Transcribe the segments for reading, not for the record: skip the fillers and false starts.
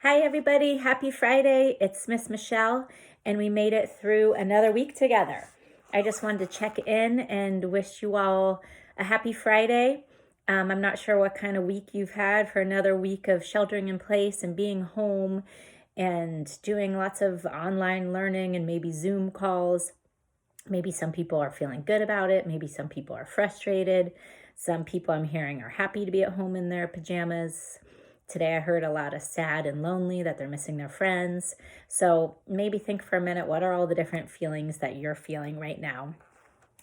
Hi, everybody. Happy Friday. It's Miss Michelle, and we made it through another week together. I just wanted to check in and wish you all a happy Friday. I'm not sure what kind of week you've had for another week of sheltering in place and being home and doing lots of online learning and maybe Zoom calls. Maybe some people are feeling good about it. Maybe some people are frustrated. Some people I'm hearing are happy to be at home in their pajamas. Today I heard a lot of sad and lonely that they're missing their friends. So maybe think for a minute, what are all the different feelings that you're feeling right now?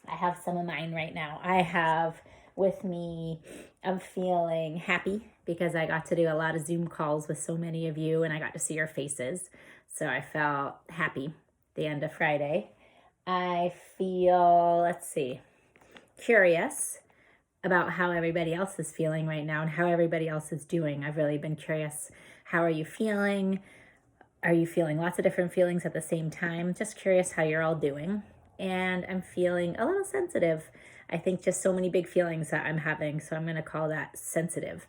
I have some of mine right now. I have with me, I'm feeling happy because I got to do a lot of Zoom calls with so many of you and I got to see your faces. So I felt happy the end of Friday. I feel, curious about how everybody else is feeling right now and how everybody else is doing. I've really been curious. How are you feeling? Are you feeling lots of different feelings at the same time? Just curious how you're all doing. And I'm feeling a little sensitive. I think just so many big feelings that I'm having. So I'm going to call that sensitive.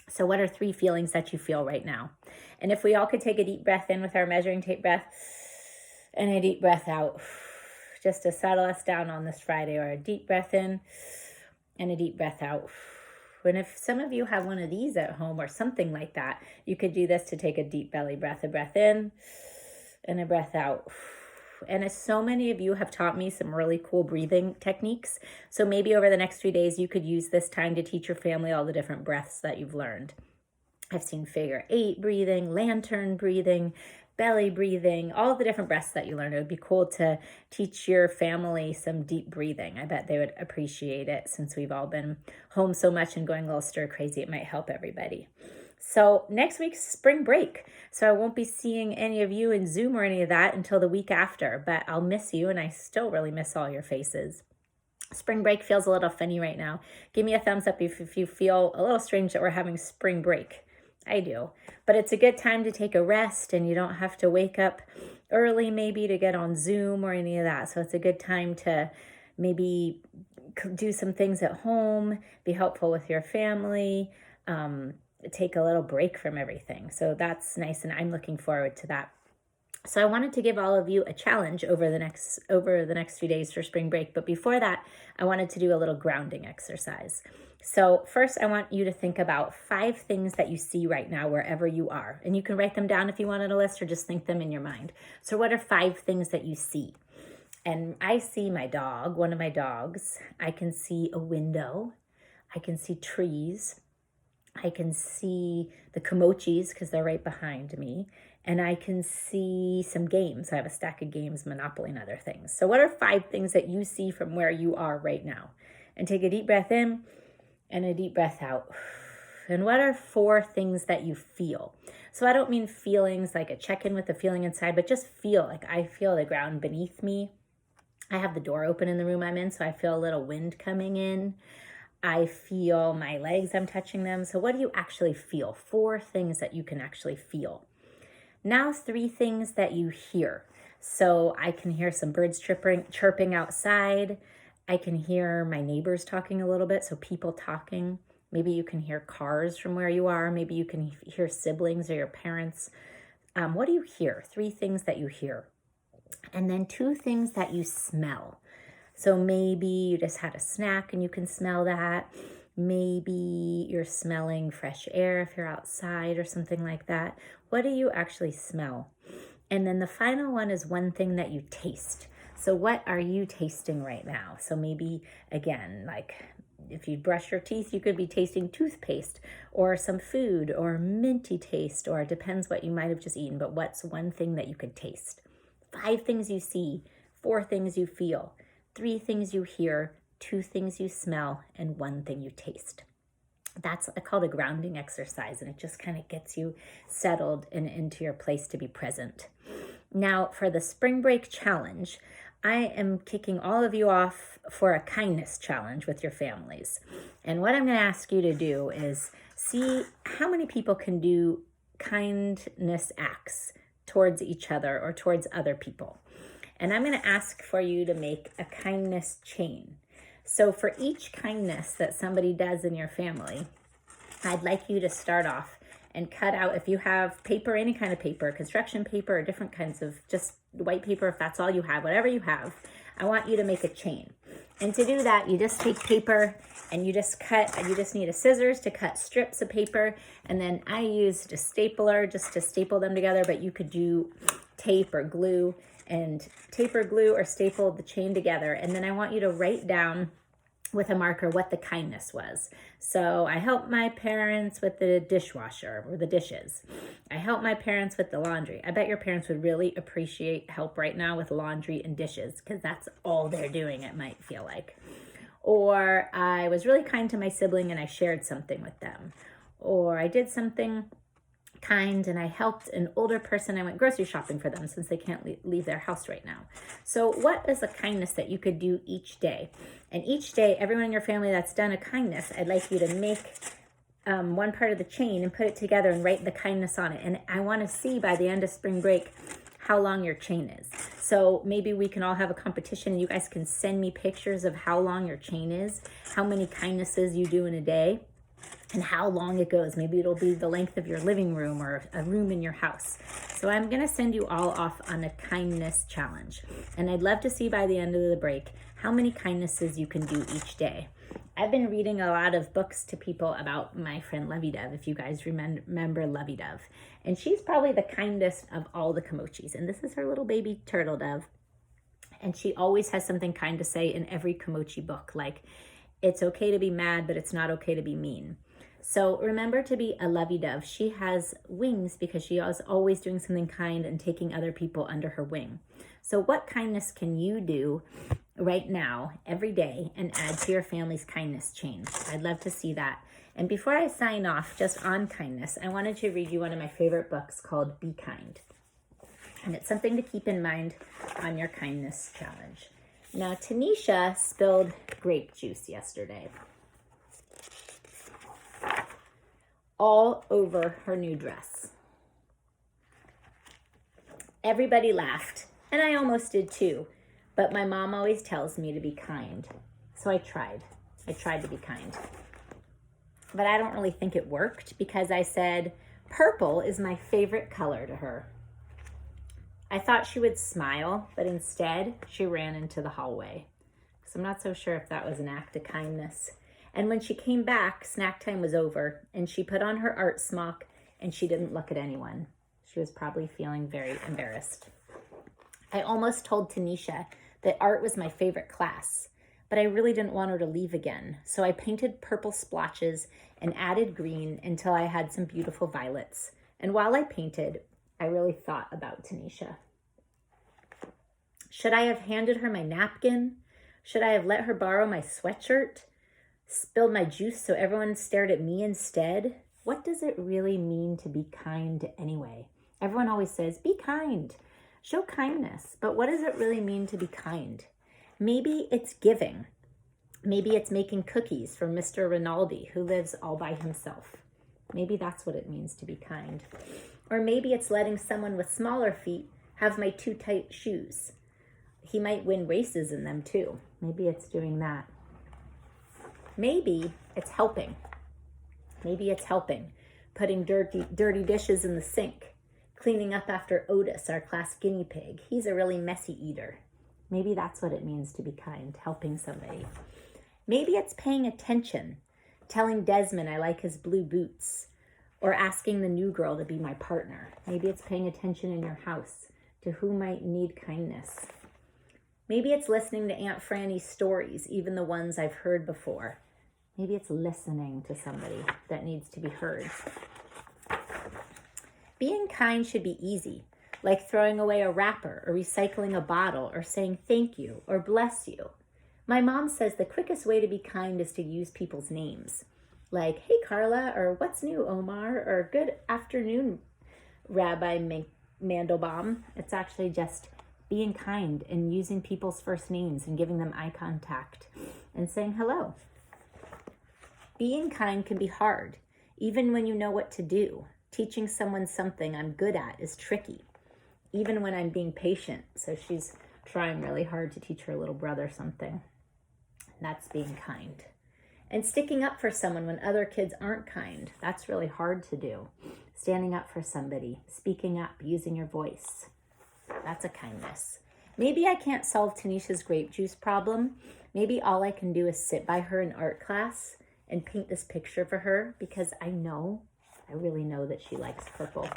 So what are 3 feelings that you feel right now? And if we all could take a deep breath in with our measuring tape breath and a deep breath out, just to settle us down on this Friday, or a deep breath in and a deep breath out. And if some of you have one of these at home or something like that, you could do this to take a deep belly breath, a breath in and a breath out. And as so many of you have taught me some really cool breathing techniques, so maybe over the next few days you could use this time to teach your family all the different breaths that you've learned. I've seen figure 8 breathing, lantern breathing, belly breathing, all the different breaths that you learn. It would be cool to teach your family some deep breathing. I bet they would appreciate it since we've all been home so much and going a little stir crazy. It might help everybody. So next week's spring break. So I won't be seeing any of you in Zoom or any of that until the week after, but I'll miss you, and I still really miss all your faces. Spring break feels a little funny right now. Give me a thumbs up if you feel a little strange that we're having spring break. I do. But it's a good time to take a rest, and you don't have to wake up early maybe to get on Zoom or any of that. So it's a good time to maybe do some things at home, be helpful with your family, take a little break from everything. So that's nice, and I'm looking forward to that. So I wanted to give all of you a challenge over the next few days for spring break. But before that, I wanted to do a little grounding exercise. So first, I want you to think about 5 things that you see right now wherever you are. And you can write them down if you wanted a list, or just think them in your mind. So what are 5 things that you see? And I see my dog, one of my dogs. I can see a window. I can see trees. I can see the komochis because they're right behind me. And I can see some games. I have a stack of games, Monopoly and other things. So what are 5 things that you see from where you are right now? And take a deep breath in and a deep breath out. And what are 4 things that you feel? So I don't mean feelings like a check-in with the feeling inside, but just feel like I feel the ground beneath me. I have the door open in the room I'm in, so I feel a little wind coming in. I feel my legs, I'm touching them. So what do you actually feel? 4 things that you can actually feel. Now 3 things that you hear. So I can hear some birds chirping outside. I can hear my neighbors talking a little bit, so people talking. Maybe you can hear cars from where you are. Maybe you can hear siblings or your parents. What do you hear? 3 things that you hear. And then 2 things that you smell. So maybe you just had a snack and you can smell that. Maybe you're smelling fresh air if you're outside or something like that. What do you actually smell? And then the final one is 1 thing that you taste. So what are you tasting right now? So maybe, again, like if you brush your teeth, you could be tasting toothpaste or some food or minty taste, or it depends what you might have just eaten, but what's 1 thing that you could taste? 5 things you see, 4 things you feel, 3 things you hear, 2 things you smell, and 1 thing you taste. That's called a grounding exercise, and it just kind of gets you settled and into your place to be present. Now, for the spring break challenge, I am kicking all of you off for a kindness challenge with your families. And what I'm going to ask you to do is see how many people can do kindness acts towards each other or towards other people. And I'm going to ask for you to make a kindness chain. So for each kindness that somebody does in your family, I'd like you to start off and cut out, if you have paper, any kind of paper, construction paper or different kinds of just white paper, if that's all you have, whatever you have, I want you to make a chain. And to do that, you just take paper and you just need a scissors to cut strips of paper. And then I used a stapler just to staple them together, but you could do tape or glue, and tape or glue or staple the chain together. And then I want you to write down with a marker what the kindness was. So I helped my parents with the dishwasher or the dishes. I helped my parents with the laundry. I bet your parents would really appreciate help right now with laundry and dishes, because that's all they're doing, it might feel like. Or I was really kind to my sibling and I shared something with them. Or I did something kind and I helped an older person. I went grocery shopping for them since they can't leave their house right now. So what is a kindness that you could do each day? And each day, everyone in your family that's done a kindness, I'd like you to make one part of the chain and put it together and write the kindness on it. And I want to see by the end of spring break how long your chain is. So maybe we can all have a competition and you guys can send me pictures of how long your chain is, how many kindnesses you do in a day, and how long it goes. Maybe it'll be the length of your living room or a room in your house. So I'm going to send you all off on a kindness challenge. And I'd love to see by the end of the break how many kindnesses you can do each day. I've been reading a lot of books to people about my friend Lovey Dove, if you guys remember Lovey Dove. And she's probably the kindest of all the Kamochis. And this is her little baby turtle dove. And she always has something kind to say in every Kamochi book, like, it's okay to be mad, but it's not okay to be mean. So remember to be a lovey dove. She has wings because she is always doing something kind and taking other people under her wing. So what kindness can you do right now, every day, and add to your family's kindness chain? I'd love to see that. And before I sign off, just on kindness, I wanted to read you one of my favorite books called Be Kind. And it's something to keep in mind on your kindness challenge. Now, Tanisha spilled grape juice yesterday all over her new dress. Everybody laughed, and I almost did too, but my mom always tells me to be kind. So I tried to be kind. But I don't really think it worked, because I said purple is my favorite color to her. I thought she would smile, but instead she ran into the hallway. So I'm not so sure if that was an act of kindness. And when she came back, snack time was over, and she put on her art smock and she didn't look at anyone. She was probably feeling very embarrassed. I almost told Tanisha that art was my favorite class, but I really didn't want her to leave again. So I painted purple splotches and added green until I had some beautiful violets. And while I painted, I really thought about Tanisha. Should I have handed her my napkin? Should I have let her borrow my sweatshirt? Spilled my juice so everyone stared at me instead? What does it really mean to be kind anyway? Everyone always says, be kind, show kindness. But what does it really mean to be kind? Maybe it's giving. Maybe it's making cookies for Mr. Rinaldi, who lives all by himself. Maybe that's what it means to be kind. Or maybe it's letting someone with smaller feet have my too tight shoes. He might win races in them too. Maybe it's doing that. Maybe it's helping. Maybe it's helping. Putting dirty dishes in the sink. Cleaning up after Otis, our class guinea pig. He's a really messy eater. Maybe that's what it means to be kind, helping somebody. Maybe it's paying attention. Telling Desmond I like his blue boots. Or asking the new girl to be my partner. Maybe it's paying attention in your house to who might need kindness. Maybe it's listening to Aunt Franny's stories, even the ones I've heard before. Maybe it's listening to somebody that needs to be heard. Being kind should be easy, like throwing away a wrapper or recycling a bottle or saying thank you or bless you. My mom says the quickest way to be kind is to use people's names, like, hey, Carla, or what's new, Omar, or good afternoon, Rabbi Mandelbaum. It's actually just being kind and using people's first names and giving them eye contact and saying hello. Being kind can be hard, even when you know what to do. Teaching someone something I'm good at is tricky, even when I'm being patient. So she's trying really hard to teach her little brother something. That's being kind. And sticking up for someone when other kids aren't kind. That's really hard to do. standing up for somebody, speaking up, using your voice. That's a kindness. Maybe I can't solve Tanisha's grape juice problem. Maybe all I can do is sit by her in art class and paint this picture for her, because I really know that she likes purple.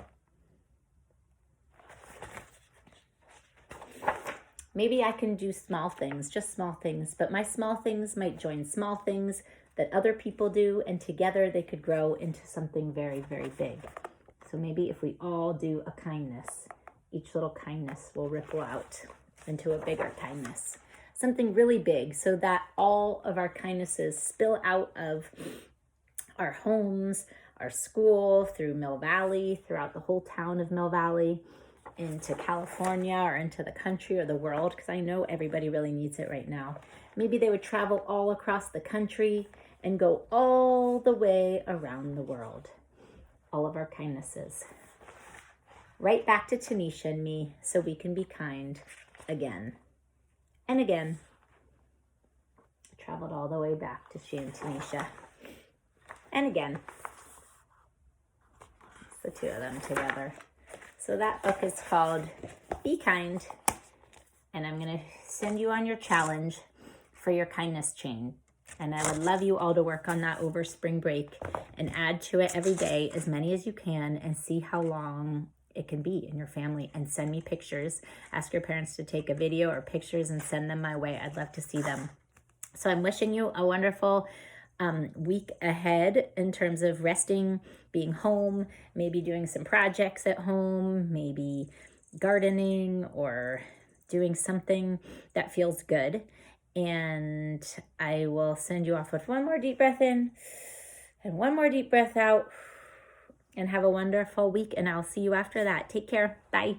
Maybe I can do small things, just small things, but my small things might join small things that other people do, and together they could grow into something very, very big. So maybe if we all do a kindness, each little kindness will ripple out into a bigger kindness, something really big, so that all of our kindnesses spill out of our homes, our school, through Mill Valley, throughout the whole town of Mill Valley, into California or into the country or the world, because I know everybody really needs it right now. Maybe they would travel all across the country and go all the way around the world. All of our kindnesses. Right back to Tanisha and me, so we can be kind again and again. Traveled all the way back to she and Tanisha. And again. It's the two of them together. So that book is called Be Kind, and I'm going to send you on your challenge for your kindness chain. And I would love you all to work on that over spring break and add to it every day, as many as you can, and see how long it can be in your family, and send me pictures. Ask your parents to take a video or pictures and send them my way. I'd love to see them. So I'm wishing you a wonderful week ahead in terms of resting, being home, maybe doing some projects at home, maybe gardening or doing something that feels good. And I will send you off with one more deep breath in and one more deep breath out, and have a wonderful week. And I'll see you after that. Take care. Bye.